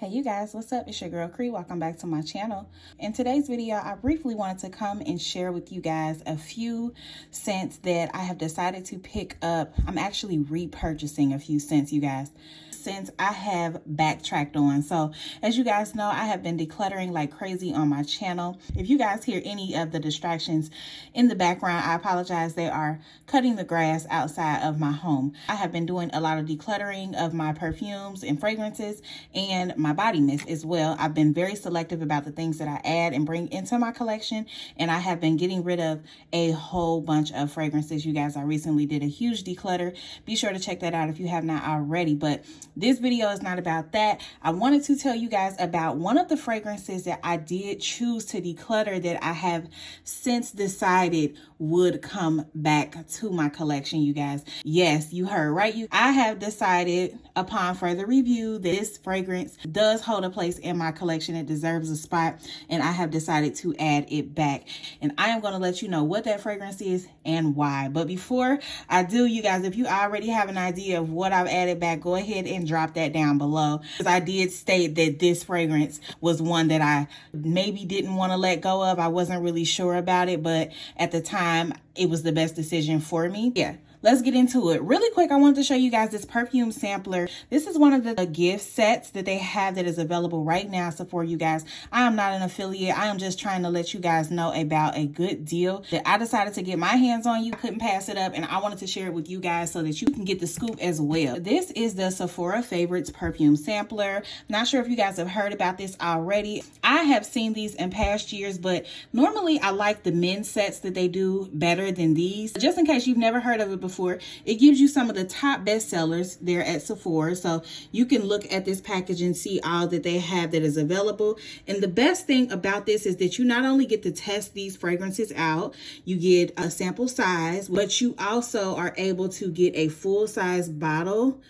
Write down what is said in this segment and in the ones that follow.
Hey you guys, what's up? It's your girl Cree. Welcome back to my channel. In today's video, I briefly wanted to come and share with you guys a few scents that I have decided to pick up. I'm actually repurchasing a few scents, you guys, since I have backtracked on. So as you guys know, I have been decluttering like crazy on my channel. If you guys hear any of the distractions in the background, I apologize. They are cutting the grass outside of my home. I have been doing a lot of decluttering of my perfumes and fragrances and my body mist as well. I've been very selective about the things that I add and bring into my collection, and I have been getting rid of a whole bunch of fragrances. You guys, I recently did a huge declutter. Be sure to check that out if you have not already, but this video is not about that. I wanted to tell you guys about one of the fragrances that I did choose to declutter that I have since decided would come back to my collection, you guys. Yes, you heard right. I have decided upon further review that this fragrance does hold a place in my collection. It deserves a spot, and I have decided to add it back. And I am going to let you know what that fragrance is and why. But before I do, you guys, if you already have an idea of what I've added back, go ahead and drop that down below. Because I did state that this fragrance was one that I maybe didn't want to let go of. I wasn't really sure about it, but at the time, it was the best decision for me. Yeah. Let's get into it. Really quick, I wanted to show you guys this perfume sampler. This is one of the gift sets that they have that is available right now. So for you guys, I am not an affiliate. I am just trying to let you guys know about a good deal that I decided to get my hands on. You couldn't pass it up, and I wanted to share it with you guys so that you can get the scoop as well. This is the Sephora Favorites perfume sampler. Not sure if you guys have heard about this already. I have seen these in past years, but normally I like the men's sets that they do better than these. Just in case you've never heard of it before, it gives you some of the top bestsellers there at Sephora, so you can look at this package and see all that they have that is available. And the best thing about this is that you not only get to test these fragrances out, you get a sample size, but you also are able to get a full-size bottle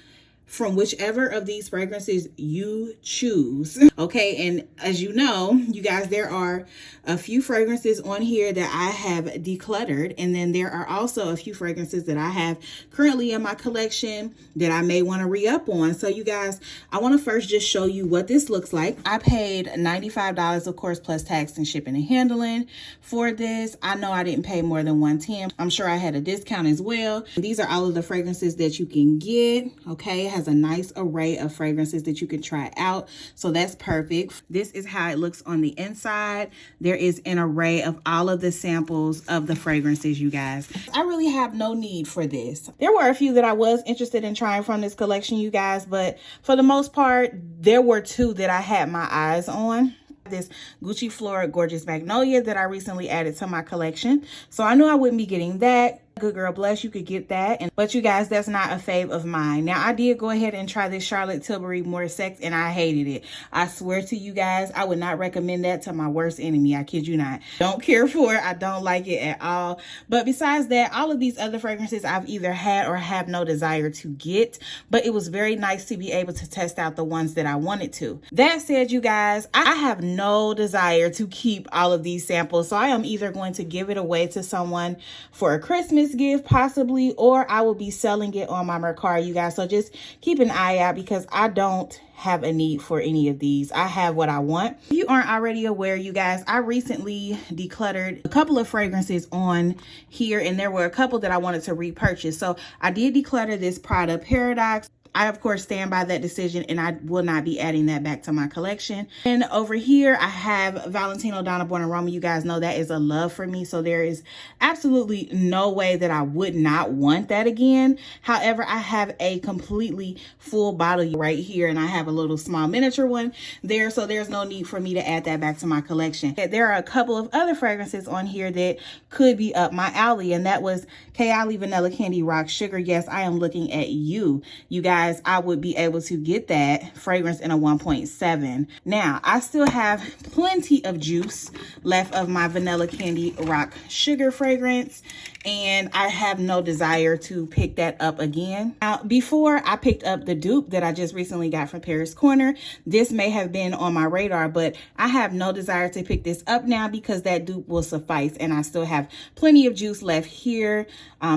from whichever of these fragrances you choose. Okay, and as you know, you guys, there are a few fragrances on here that I have decluttered, and then there are also a few fragrances that I have currently in my collection that I may want to re-up on. So you guys, I want to first just show you what this looks like. I paid $95, of course, plus tax and shipping and handling for this. I know I didn't pay more than $110. I'm sure I had a discount as well. These are all of the fragrances that you can get. Okay, has a nice array of fragrances that you can try out, so that's perfect. This is how it looks on the inside. There is an array of all of the samples of the fragrances, you guys. I really have no need for this. There were a few that I was interested in trying from this collection, you guys, but for the most part, there were two that I had my eyes on. This Gucci Flora Gorgeous Magnolia that I recently added to my collection, so I knew I wouldn't be getting that. Good girl bless, you could get that. But you guys, that's not a fave of mine. Now, I did go ahead and try this Charlotte Tilbury More Sex, and I hated it. I swear to you guys, I would not recommend that to my worst enemy. I kid you not. Don't care for it. I don't like it at all. But besides that, all of these other fragrances I've either had or have no desire to get. But it was very nice to be able to test out the ones that I wanted to. That said, you guys, I have no desire to keep all of these samples. So I am either going to give it away to someone for a Christmas gift possibly, or I will be selling it on my Mercari, you guys. So just keep an eye out, because I don't have a need for any of these. I have what I want. If you aren't already aware, you guys, I recently decluttered a couple of fragrances on here, and there were a couple that I wanted to repurchase. So I did declutter this Prada Paradox. I, of course, stand by that decision, and I will not be adding that back to my collection. And over here, I have Valentino Donna Born Aroma. You guys know that is a love for me, so there is absolutely no way that I would not want that again. However, I have a completely full bottle right here, and I have a little small miniature one there, so there's no need for me to add that back to my collection. There are a couple of other fragrances on here that could be up my alley, and that was Kayali Vanilla Candy Rock Sugar. Yes, I am looking at you. You guys, I would be able to get that fragrance in a 1.7. Now, I still have plenty of juice left of my Vanilla Candy Rock Sugar fragrance, and I have no desire to pick that up again. Now, before I picked up the dupe that I just recently got from Paris Corner, this may have been on my radar, but I have no desire to pick this up now because that dupe will suffice, and I still have plenty of juice left here,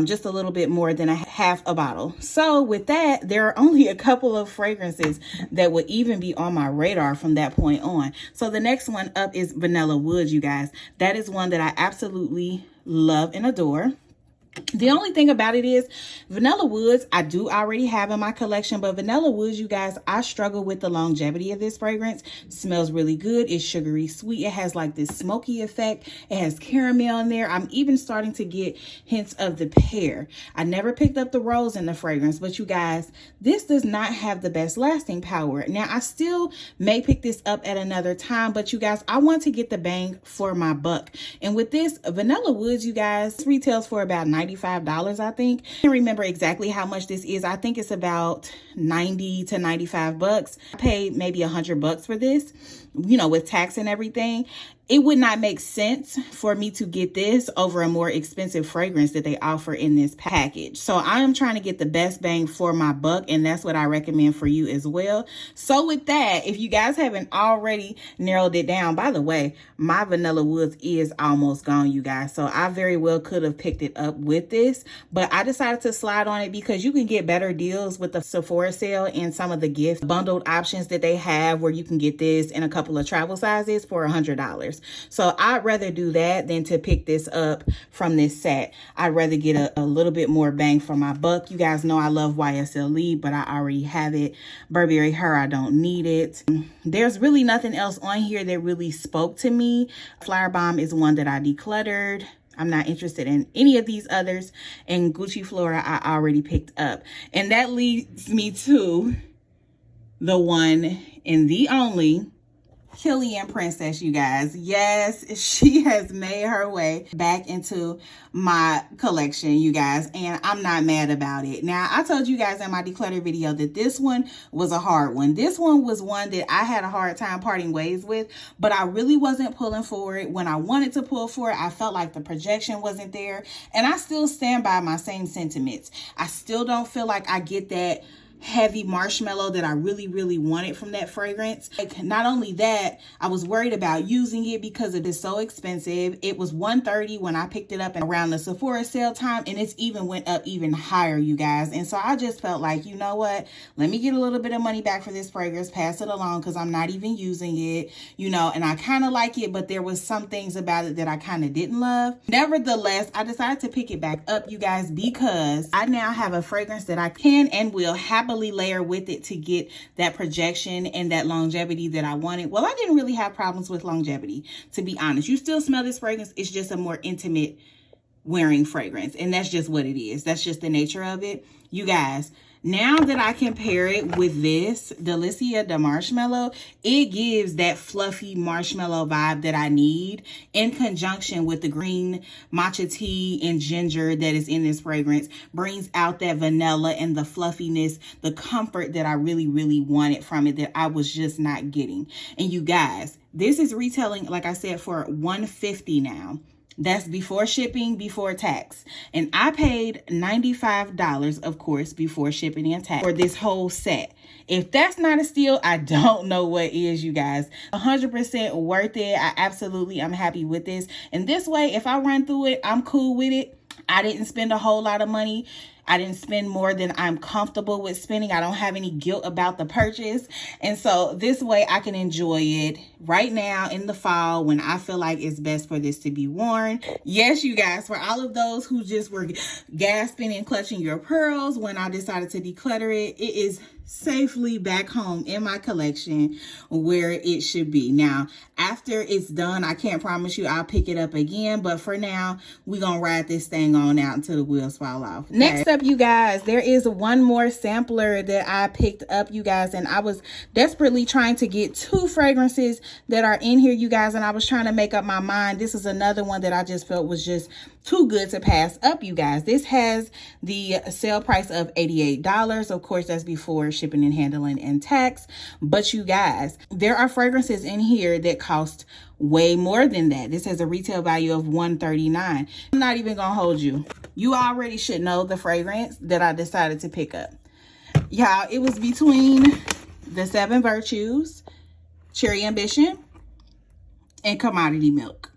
just a little bit more than a half a bottle. So with that, there are only a couple of fragrances that would even be on my radar from that point on. So the next one up is Vanilla Woods, you guys. That is one that I absolutely love and adore. The only thing about it is Vanilla Woods, I do already have in my collection, but Vanilla Woods, you guys, I struggle with the longevity of this fragrance. It smells really good. It's sugary sweet. It has like this smoky effect. It has caramel in there. I'm even starting to get hints of the pear. I never picked up the rose in the fragrance, but you guys, this does not have the best lasting power. Now, I still may pick this up at another time, but you guys, I want to get the bang for my buck. And with this Vanilla Woods, you guys, retails for about $95, I think. I can't remember exactly how much this is. I think it's about 90 to 95 bucks. I paid maybe $100 for this, you know, with tax and everything. It would not make sense for me to get this over a more expensive fragrance that they offer in this package. So I am trying to get the best bang for my buck, and that's what I recommend for you as well. So with that, if you guys haven't already narrowed it down, by the way, my Vanilla Woods is almost gone, you guys. So I very well could have picked it up with this, but I decided to slide on it because you can get better deals with the Sephora sale and some of the gift bundled options that they have where you can get this in a couple of travel sizes for $100. So I'd rather do that than to pick this up from this set. I'd rather get a little bit more bang for my buck. You guys know I love YSL Lead, but I already have it. Burberry Her, I don't need it. There's really nothing else on here that really spoke to me. Flower Bomb is one that I decluttered. I'm not interested in any of these others. And Gucci Flora, I already picked up. And that leads me to the one and the only Killian Princess, you guys. Yes, she has made her way back into my collection, you guys, and I'm not mad about it. Now, I told you guys in my declutter video that this one was a hard one. This one was one that I had a hard time parting ways with, but I really wasn't pulling for it. When I wanted to pull for it, I felt like the projection wasn't there, and I still stand by my same sentiments. I still don't feel like I get that heavy marshmallow that I really wanted from that fragrance. Like, not only that, I was worried about using it because it is so expensive. It was $130 when I picked it up around the Sephora sale time, and it's even went up even higher, you guys. And so I just felt like, you know what, let me get a little bit of money back for this fragrance, pass it along, because I'm not even using it, you know, and I kind of like it, but there was some things about it that I kind of didn't love. Nevertheless, I decided to pick it back up, you guys, because I now have a fragrance that I can and will happily layer with it to get that projection and that longevity that I wanted. Well, I didn't really have problems with longevity, to be honest. You still smell this fragrance. It's just a more intimate wearing fragrance, and that's just what it is. That's just the nature of it, you guys. Now that I can pair it with this Delicia de Marshmallow, it gives that fluffy marshmallow vibe that I need in conjunction with the green matcha tea and ginger that is in this fragrance. Brings out that vanilla and the fluffiness, the comfort that I really wanted from it that I was just not getting. And you guys, this is retailing, like I said, for $150 now. That's before shipping, before tax. And I paid $95, of course, before shipping and tax for this whole set. If that's not a steal, I don't know what is, you guys. 100% worth it. I'm happy with this. And this way, if I run through it, I'm cool with it. I didn't spend a whole lot of money. I didn't spend more than I'm comfortable with spending. I don't have any guilt about the purchase. And so this way I can enjoy it right now in the fall when I feel like it's best for this to be worn. Yes, you guys, for all of those who just were gasping and clutching your pearls when I decided to declutter it, it is safely back home in my collection where it should be. Now, after it's done, I can't promise you I'll pick it up again, but for now, we're gonna ride this thing on out until the wheels fall off. Okay. Next up, you guys, there is one more sampler that I picked up, you guys, and I was desperately trying to get two fragrances that are in here, you guys, and I was trying to make up my mind. This is another one that I just felt was just too good to pass up, you guys. This has the sale price of $88. Of course, that's before shipping and handling and tax. But you guys, there are fragrances in here that cost way more than that. This has a retail value of $139. I'm not even gonna hold you. You already should know the fragrance that I decided to pick up. Y'all, it was between the 7 Virtues, Cherry Ambition, and commodity milk.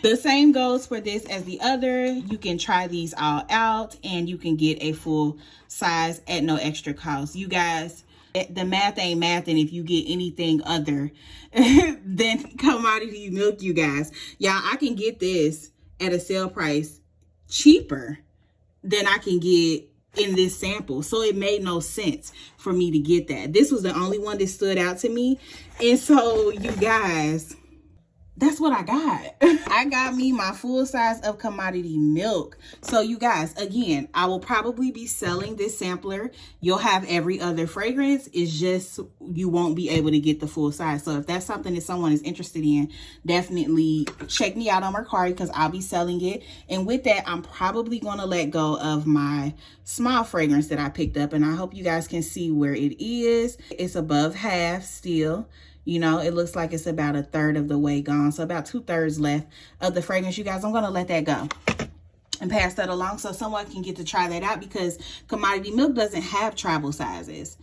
The same goes for this as the other. You can try these all out and you can get a full size at no extra cost. You guys, the math ain't mathing if you get anything other than commodity milk, you guys. Y'all, I can get this at a sale price cheaper than I can get in this sample. So it made no sense for me to get that. This was the only one that stood out to me. And so you guys, that's what I got. I got me my full size of commodity milk. So you guys, again, I will probably be selling this sampler. You'll have every other fragrance. It's just you won't be able to get the full size. So if that's something that someone is interested in, definitely check me out on Mercari because I'll be selling it. And with that, I'm probably going to let go of my small fragrance that I picked up. And I hope you guys can see where it is. It's above half still. You know, it looks like it's about a third of the way gone. So about 2/3 left of the fragrance. You guys, I'm going to let that go and pass that along so someone can get to try that out because commodity milk doesn't have travel sizes.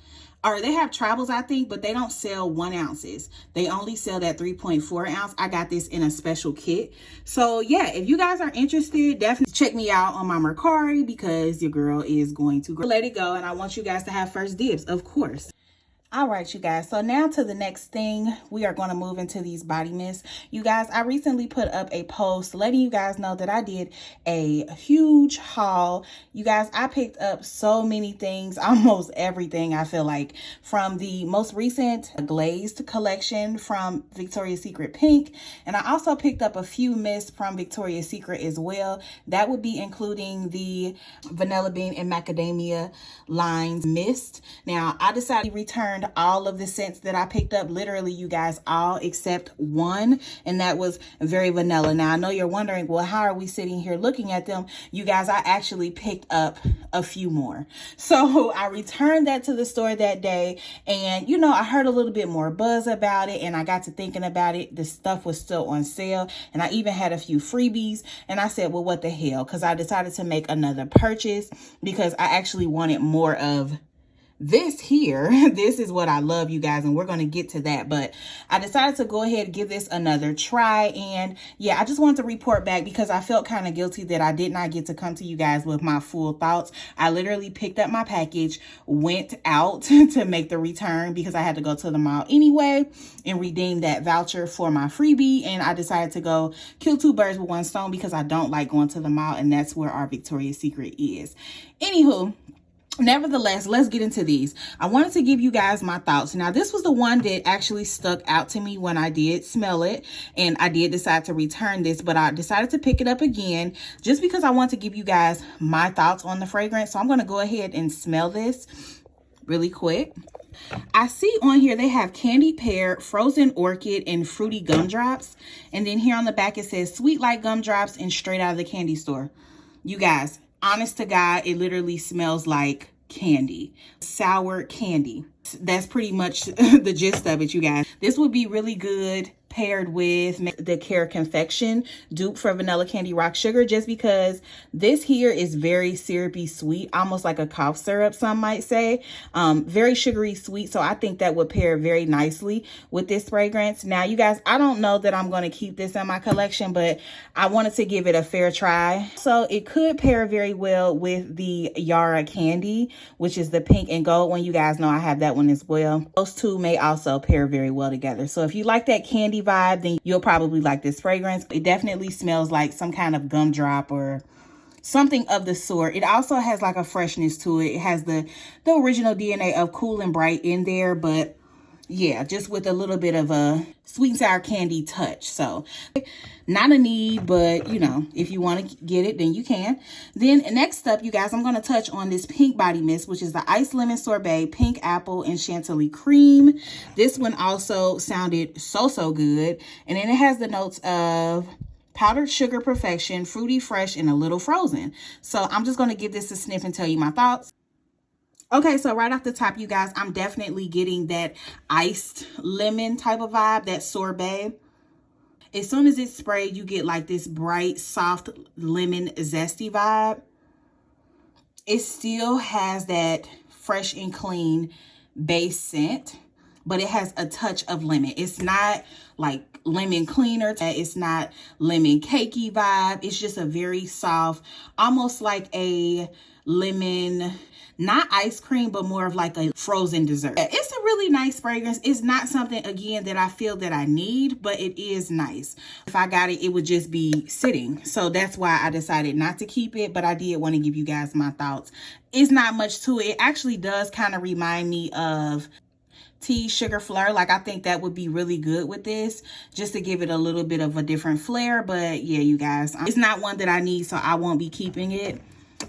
Or they have travels, I think, but they don't sell 1 ounces. They only sell that 3.4 ounce. I got this in a special kit. So yeah, if you guys are interested, definitely check me out on my Mercari because your girl is going to let it go. And I want you guys to have first dibs, of course. All right, you guys, so now to the next thing, we are going to move into these body mists. You guys, I recently put up a post letting you guys know that I did a huge haul. You guys, I picked up so many things, almost everything, I feel like, from the most recent glazed collection from Victoria's Secret Pink. And I also picked up a few mists from Victoria's Secret as well. That would be including the Vanilla Bean and Macadamia Lines mist. Now, I decided to return all of the scents that I picked up, literally, you guys, all except one, and that was very vanilla. Now, I know you're wondering, well, how are we sitting here looking at them? You guys, I actually picked up a few more. So I returned that to the store that day, and, you know, I heard a little bit more buzz about it, and I got to thinking about it. The stuff was still on sale, and I even had a few freebies, and I said, well, what the hell? Because I decided to make another purchase because I actually wanted more of this here. This is what I love, you guys, and we're going to get to that, but I decided to go ahead and give this another try. And yeah, I just wanted to report back because I felt kind of guilty that I did not get to come to you guys with my full thoughts. I literally picked up my package, went out to make the return because I had to go to the mall anyway and redeem that voucher for my freebie, and I decided to go kill 2 birds with 1 stone because I don't like going to the mall, and that's where our Victoria's Secret is. Anywho, nevertheless, let's get into these. I wanted to give you guys my thoughts. Now, this was the one that actually stuck out to me when I did smell it, and I did decide to return this, but I decided to pick it up again just because I want to give you guys my thoughts on the fragrance. So I'm going to go ahead and smell this really quick. I see on here they have candy pear, frozen orchid, and fruity gumdrops. And then here on the back it says sweet like gumdrops and straight out of the candy store. You guys, honest to God, it literally smells like candy, sour candy. That's pretty much the gist of it, you guys. This would be really good paired with the Care Confection dupe for Vanilla Candy Rock Sugar, just because this here is very syrupy sweet, almost like a cough syrup, some might say. Very sugary sweet, so I think that would pair very nicely with this fragrance. Now, you guys, I don't know that I'm going to keep this in my collection, but I wanted to give it a fair try. So it could pair very well with the Yara Candy, which is the pink and gold one. You guys know I have that one as well. Those two may also pair very well together. So if you like that candy vibe, then you'll probably like this fragrance. It definitely smells like some kind of gumdrop or something of the sort. It also has like a freshness to it. It has the original DNA of Cool and Bright in there, but yeah, just with a little bit of a sweet and sour candy touch. So not a need, but you know, if you want to get it, then you can. Then next up, you guys, I'm going to touch on this pink body mist, which is the Iced Lemon Sorbet, Pink Apple, and Chantilly Cream. This one also sounded so good. And then it has the notes of powdered sugar perfection, fruity fresh, and a little frozen. So I'm just going to give this a sniff and tell you my thoughts. Okay, so right off the top, you guys, I'm definitely getting that iced lemon type of vibe, that sorbet. As soon as it's sprayed, you get like this bright, soft lemon zesty vibe. It still has that fresh and clean base scent, but it has a touch of lemon. It's not like lemon cleaner. It's not lemon cakey vibe. It's just a very soft, almost like a lemon, not ice cream, but more of like a frozen dessert. It's a really nice fragrance. It's not something, again, that I feel that I need, but it is nice. If I got it, it would just be sitting. So that's why I decided not to keep it, but I did want to give you guys my thoughts. It's not much to it. It actually does kind of remind me of tea sugar fleur. Like, I think that would be really good with this, just to give it a little bit of a different flair. But yeah, you guys, it's not one that I need, so I won't be keeping it.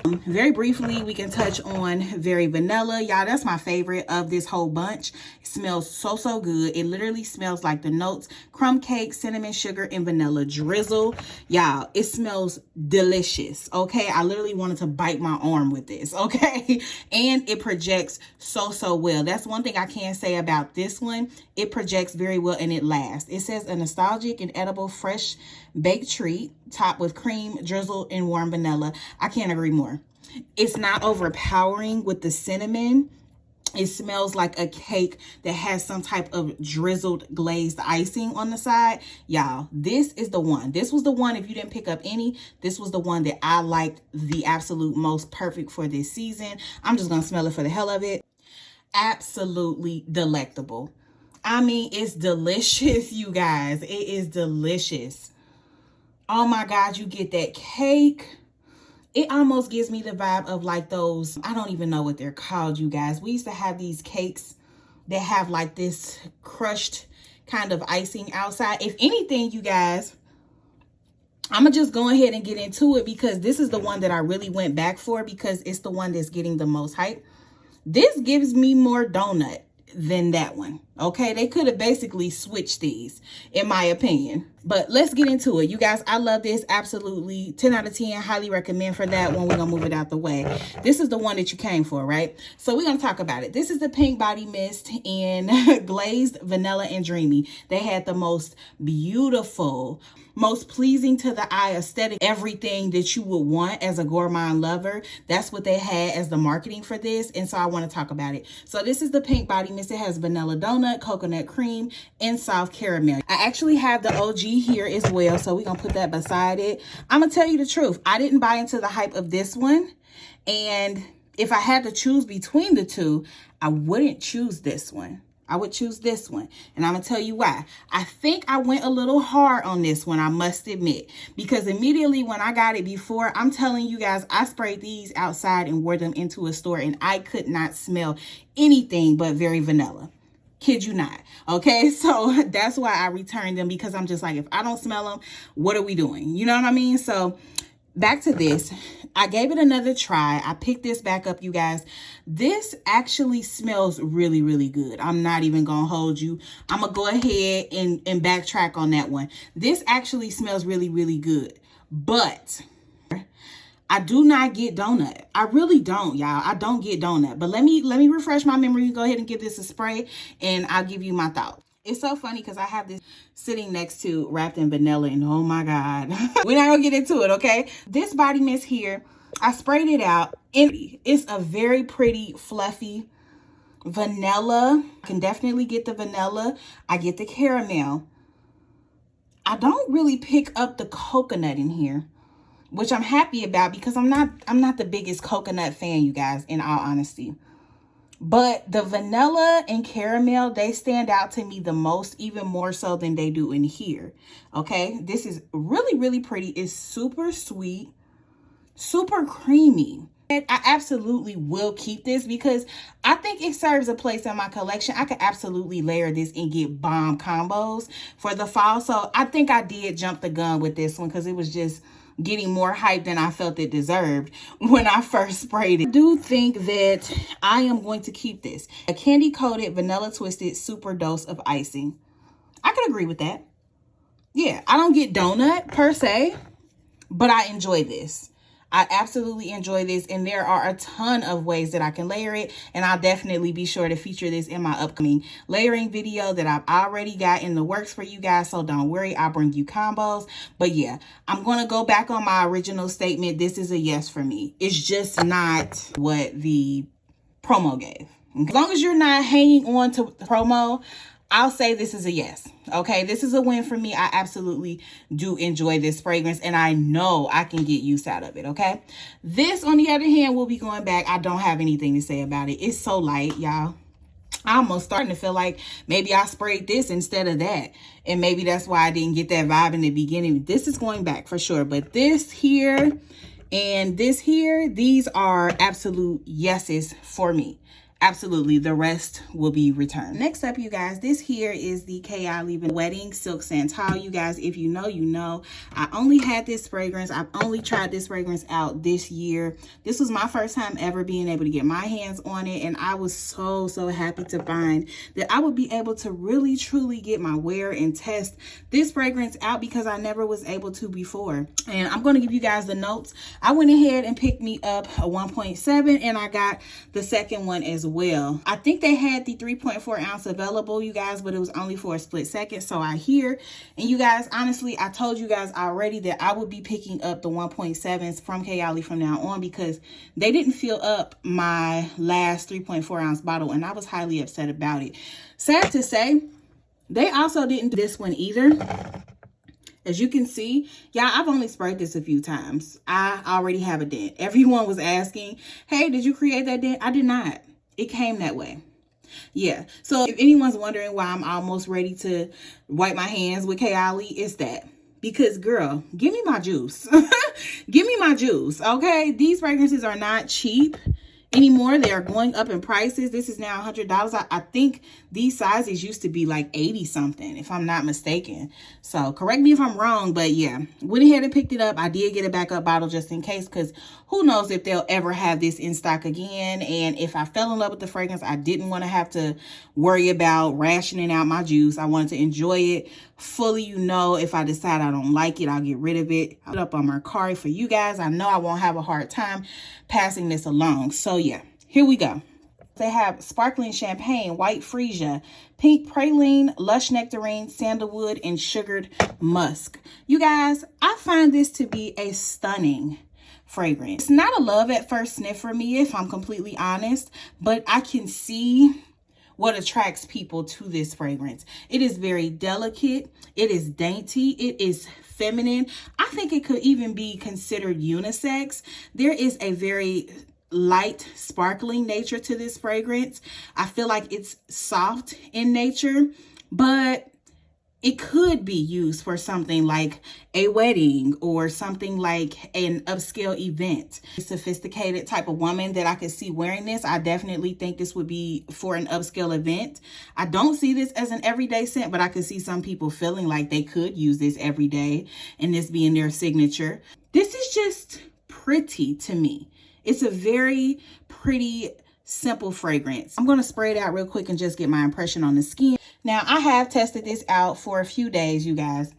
Very briefly, we can touch on Very Vanilla. Y'all, that's my favorite of this whole bunch. It smells so good. It literally smells like the notes: crumb cake, cinnamon, sugar, and vanilla drizzle. Y'all, it smells delicious. Okay, I literally wanted to bite my arm with this. Okay, and it projects so well. That's one thing I can say about this one. It projects very well and it lasts. It says a nostalgic and edible fresh baked treat topped with cream, drizzle, and warm vanilla. I can't agree more. It's not overpowering with the cinnamon. It smells like a cake that has some type of drizzled glazed icing on the side. Y'all, this is the one. This was the one, if you didn't pick up any, this was the one that I liked the absolute most, perfect for this season. I'm just gonna smell it for the hell of it. Absolutely delectable. I mean, it's delicious, you guys. It is delicious. Oh my God, you get that cake. It almost gives me the vibe of like those, I don't even know what they're called, you guys. We used to have these cakes that have like this crushed kind of icing outside. If anything, you guys, I'm gonna just go ahead and get into it, because this is the one that I really went back for, because it's the one that's getting the most hype. This gives me more donut than that one. Okay, they could have basically switched these, in my opinion. But let's get into it, you guys. I love this. Absolutely 10 out of 10. Highly recommend for that one. We're gonna move it out the way. This is the one that you came for, right? So we're gonna talk about it. This is the pink body mist in glazed vanilla and dreamy. They had the most beautiful, most pleasing to the eye aesthetic, everything that you would want as a gourmand lover. That's what they had as the marketing for this, and so I want to talk about it. So this is the pink body mist. It has vanilla donut, coconut cream, and soft caramel. I actually have the OG here as well, so we're gonna put that beside it. I'm gonna tell you the truth, I didn't buy into the hype of this one, and if I had to choose between the two, I wouldn't choose this one. I would choose this one, and I'm gonna tell you why. I think I went a little hard on this one, I must admit, because immediately when I got it before, I'm telling you guys, I sprayed these outside and wore them into a store, and I could not smell anything but Very Vanilla. Kid you not. Okay, so that's why I returned them, because I'm just like, if I don't smell them, what are we doing? You know what I mean? So back to this. I gave it another try. I picked this back up, you guys. This actually smells really good. I'm not even gonna hold you. I'm gonna go ahead and backtrack on that one. This actually smells really good, but I do not get donut. I really don't, y'all. I don't get donut. But let me refresh my memory. Go ahead and give this a spray, and I'll give you my thoughts. It's so funny because I have this sitting next to wrapped in vanilla, and oh my God. We're not gonna get into it, okay? This body mist here, I sprayed it out, and it's a very pretty, fluffy vanilla. I can definitely get the vanilla. I get the caramel. I don't really pick up the coconut in here, which I'm happy about, because I'm not the biggest coconut fan, you guys, in all honesty. But the vanilla and caramel, they stand out to me the most, even more so than they do in here. Okay, this is really pretty. It's super sweet, super creamy. And I absolutely will keep this, because I think it serves a place in my collection. I could absolutely layer this and get bomb combos for the fall. So I think I did jump the gun with this one, because it was just getting more hype than I felt it deserved when I first sprayed it. I do think that I am going to keep this. A candy coated vanilla twisted super dose of icing. I could agree with that. Yeah, I don't get donut per se, but I enjoy this. I absolutely enjoy this, and there are a ton of ways that I can layer it, and I'll definitely be sure to feature this in my upcoming layering video that I've already got in the works for you guys, so don't worry, I'll bring you combos. But yeah, I'm going to go back on my original statement. This is a yes for me. It's just not what the promo gave. As long as you're not hanging on to the promo, I'll say this is a yes. Okay, this is a win for me. I absolutely do enjoy this fragrance, and I know I can get use out of it. Okay, this on the other hand will be going back. I don't have anything to say about it. It's so light, y'all. I'm almost starting to feel like maybe I sprayed this instead of that, and maybe that's why I didn't get that vibe in the beginning. This is going back for sure, but this here and this here, these are absolute yeses for me. Absolutely, the rest will be returned. Next up, you guys, this here is the Lipliner Wedding Silk Santal. You guys, if you know, you know. I only had this fragrance. I've only tried this fragrance out this year. This was my first time ever being able to get my hands on it, and I was so happy to find that I would be able to really, truly get my wear and test this fragrance out, because I never was able to before. And I'm going to give you guys the notes. I went ahead and picked me up a 1.7, and I got the second one as well. I think they had the 3.4 ounce available, you guys, but it was only for a split second. So I hear, and you guys, honestly, I told you guys already that I would be picking up the 1.7s from Kayali from now on, because they didn't fill up my last 3.4 ounce bottle, and I was highly upset about it. Sad to say, they also didn't do this one either. As you can see, y'all, I've only sprayed this a few times. I already have a dent. Everyone was asking, hey, did you create that dent? I did not. It came that way. Yeah. So if anyone's wondering why I'm almost ready to wipe my hands with Kayali, it's that. Because, girl, give me my juice. Give me my juice, okay? These fragrances are not cheap anymore. They are going up in prices. This is now $100. I think these sizes used to be like 80 something, if I'm not mistaken. So correct me if I'm wrong, but yeah, went ahead and picked it up. I did get a backup bottle just in case, because who knows if they'll ever have this in stock again. And if I fell in love with the fragrance, I didn't want to have to worry about rationing out my juice. I wanted to enjoy it fully. You know, if I decide I don't like it, I'll get rid of it. I'll put it up on Mercari for you guys. I know I won't have a hard time passing this along. So yeah, here we go. They have sparkling champagne, white freesia, pink praline, lush nectarine, sandalwood, and sugared musk. You guys, I find this to be a stunning fragrance. It's not a love at first sniff for me, if I'm completely honest, but I can see what attracts people to this fragrance. It is very delicate. It is dainty. It is feminine. I think it could even be considered unisex. There is a very light, sparkling nature to this fragrance. I feel like it's soft in nature, but it could be used for something like a wedding or something like an upscale event. A sophisticated type of woman that I could see wearing this. I definitely think this would be for an upscale event. I don't see this as an everyday scent, but I could see some people feeling like they could use this every day and this being their signature. This is just pretty to me. It's a very pretty, simple fragrance. I'm going to spray it out real quick and just get my impression on the skin. Now, I have tested this out for a few days, you guys.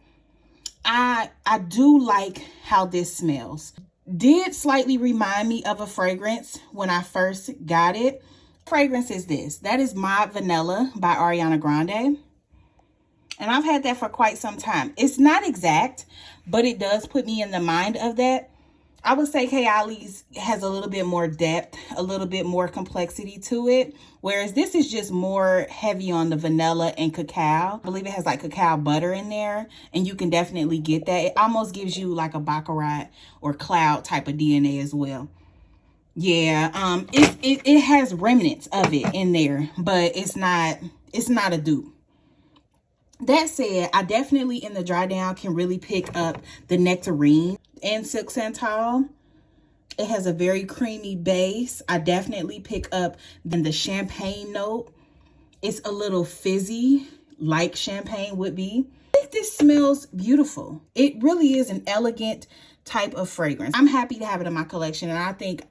I do like how this smells. Did slightly remind me of a fragrance when I first got it. Fragrance is this. That is My Vanilla by Ariana Grande. And I've had that for quite some time. It's not exact, but it does put me in the mind of that. I would say Kayali's has a little bit more depth, a little bit more complexity to it, whereas this is just more heavy on the vanilla and cacao. I believe it has like cacao butter in there, and you can definitely get that. It almost gives you like a baccarat or cloud type of DNA as well. Yeah, it has remnants of it in there, but it's not a dupe. That said, I definitely in the dry down can really pick up the nectarine and Silk Santal. It has a very creamy base. I definitely pick up the champagne note. It's a little fizzy, like champagne would be. I think this smells beautiful. It really is an elegant type of fragrance. I'm happy to have it in my collection, and I think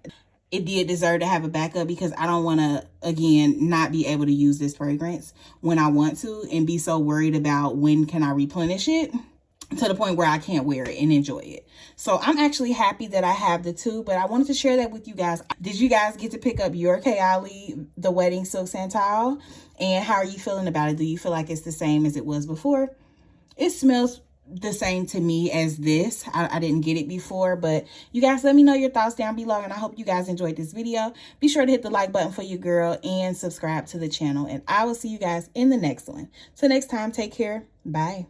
it did deserve to have a backup, because I don't want to, again, not be able to use this fragrance when I want to and be so worried about when can I replenish it, to the point where I can't wear it and enjoy it. So I'm actually happy that I have the two, but I wanted to share that with you guys. Did you guys get to pick up your Kayali, the Wedding Silk Santal? And how are you feeling about it? Do you feel like it's the same as it was before? It smells the same to me as this. I didn't get it before, but you guys let me know your thoughts down below, and I hope you guys enjoyed this video. Be sure to hit the like button for your girl and subscribe to the channel, and I will see you guys in the next one. Till next time, take care. Bye.